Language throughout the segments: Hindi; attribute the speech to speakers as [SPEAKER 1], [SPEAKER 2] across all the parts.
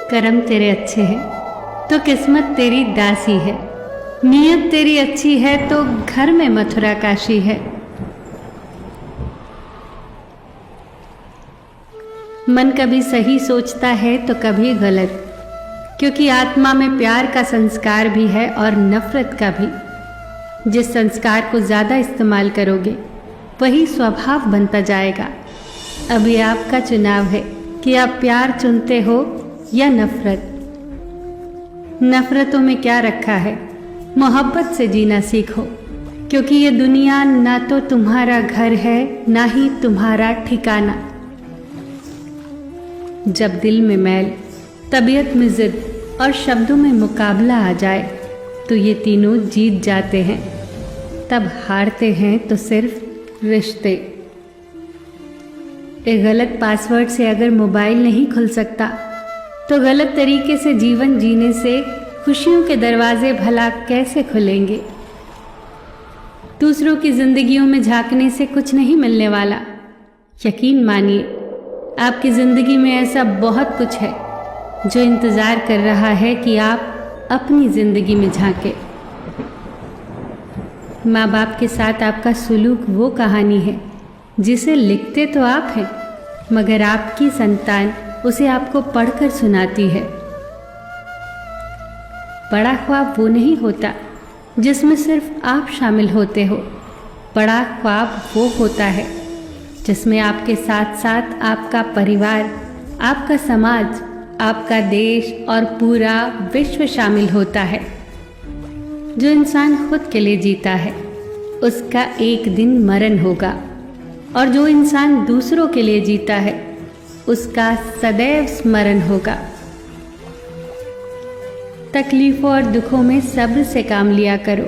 [SPEAKER 1] कर्म तेरे अच्छे हैं तो किस्मत तेरी दासी है, नीयत तेरी अच्छी है तो घर में मथुरा काशी है। मन कभी सही सोचता है तो कभी गलत, क्योंकि आत्मा में प्यार का संस्कार भी है और नफरत का भी। जिस संस्कार को ज़्यादा इस्तेमाल करोगे वही स्वभाव बनता जाएगा। अब ये आपका चुनाव है कि आप प्यार चुनते हो या नफरत। नफरतों में क्या रखा है, मोहब्बत से जीना सीखो, क्योंकि ये दुनिया ना तो तुम्हारा घर है ना ही तुम्हारा ठिकाना। जब दिल में मैल, तबीयत में जिद और शब्दों में मुकाबला आ जाए तो ये तीनों जीत जाते हैं। तब हारते हैं तो सिर्फ रिश्ते। एक गलत पासवर्ड से अगर मोबाइल नहीं खुल सकता तो गलत तरीके से जीवन जीने से खुशियों के दरवाजे भला कैसे खुलेंगे। दूसरों की जिंदगियों में झांकने से कुछ नहीं मिलने वाला। यकीन मानिए, आपकी जिंदगी में ऐसा बहुत कुछ है जो इंतज़ार कर रहा है कि आप अपनी ज़िंदगी में झांके। माँ बाप के साथ आपका सुलूक वो कहानी है जिसे लिखते तो आप हैं, मगर आपकी संतान उसे आपको पढ़कर सुनाती है। बड़ा ख्वाब वो नहीं होता जिसमें सिर्फ आप शामिल होते हो। बड़ा ख्वाब वो होता है जिसमें आपके साथ साथ आपका परिवार, आपका समाज, आपका देश और पूरा विश्व शामिल होता है। जो इंसान खुद के लिए जीता है उसका एक दिन मरण होगा, और जो इंसान दूसरों के लिए जीता है उसका सदैव स्मरण होगा। तकलीफों और दुखों में सब्र से काम लिया करो,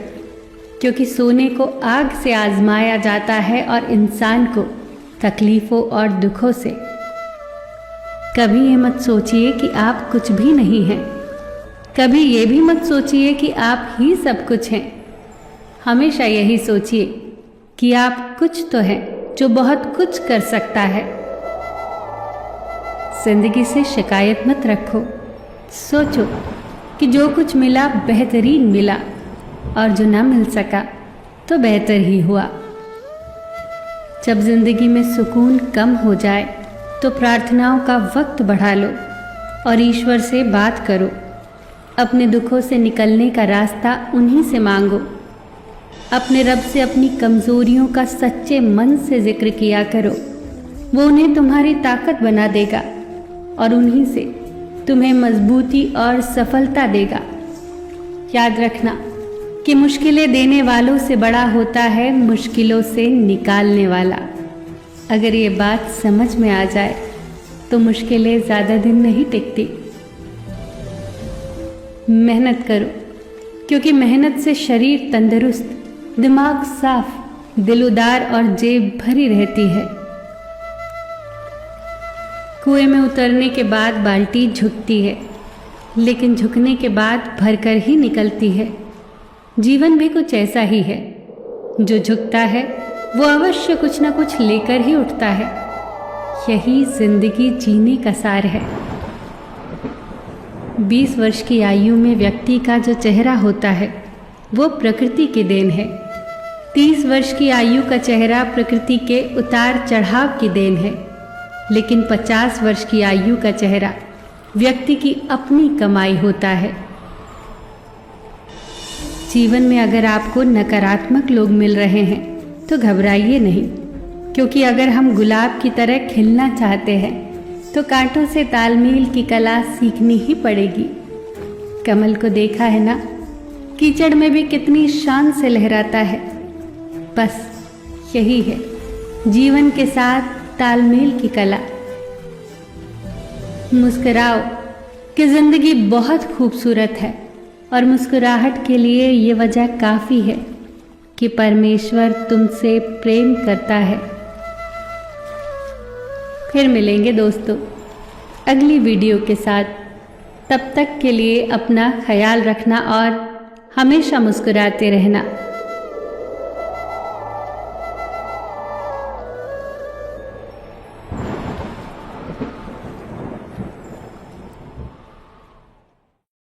[SPEAKER 1] क्योंकि सोने को आग से आजमाया जाता है और इंसान को तकलीफों और दुखों से। कभी ये मत सोचिए कि आप कुछ भी नहीं हैं, कभी ये भी मत सोचिए कि आप ही सब कुछ हैं। हमेशा यही सोचिए कि आप कुछ तो हैं जो बहुत कुछ कर सकता है। जिंदगी से शिकायत मत रखो, सोचो कि जो कुछ मिला बेहतरीन मिला, और जो ना मिल सका तो बेहतर ही हुआ। जब जिंदगी में सुकून कम हो जाए तो प्रार्थनाओं का वक्त बढ़ा लो और ईश्वर से बात करो। अपने दुखों से निकलने का रास्ता उन्हीं से मांगो। अपने रब से अपनी कमज़ोरियों का सच्चे मन से जिक्र किया करो। वो उन्हें तुम्हारी ताकत बना देगा और उन्हीं से तुम्हें मजबूती और सफलता देगा। याद रखना कि मुश्किलें देने वालों से बड़ा होता है मुश्किलों से निकालने वाला। अगर ये बात समझ में आ जाए तो मुश्किलें ज़्यादा दिन नहीं टिकती। मेहनत करो, क्योंकि मेहनत से शरीर तंदुरुस्त, दिमाग साफ, दिल उदार और जेब भरी रहती है। कुएं में उतरने के बाद बाल्टी झुकती है, लेकिन झुकने के बाद भरकर ही निकलती है। जीवन भी कुछ ऐसा ही है। जो झुकता है वो अवश्य कुछ न कुछ लेकर ही उठता है। यही जिंदगी जीने का सार है। 20 वर्ष की आयु में व्यक्ति का जो चेहरा होता है वो प्रकृति की देन है। 30 वर्ष की आयु का चेहरा प्रकृति के उतार चढ़ाव की देन है। लेकिन 50 वर्ष की आयु का चेहरा व्यक्ति की अपनी कमाई होता है। जीवन में अगर आपको नकारात्मक लोग मिल रहे हैं तो घबराइए नहीं, क्योंकि अगर हम गुलाब की तरह खिलना चाहते हैं तो कांटों से तालमेल की कला सीखनी ही पड़ेगी। कमल को देखा है ना, कीचड़ में भी कितनी शान से लहराता है। बस यही है जीवन के साथ तालमेल की कला। मुस्कुराओ कि जिंदगी बहुत खूबसूरत है, और मुस्कुराहट के लिए ये वजह काफ़ी है कि परमेश्वर तुमसे प्रेम करता है। फिर मिलेंगे दोस्तों अगली वीडियो के साथ। तब तक के लिए अपना ख्याल रखना और हमेशा मुस्कुराते रहना।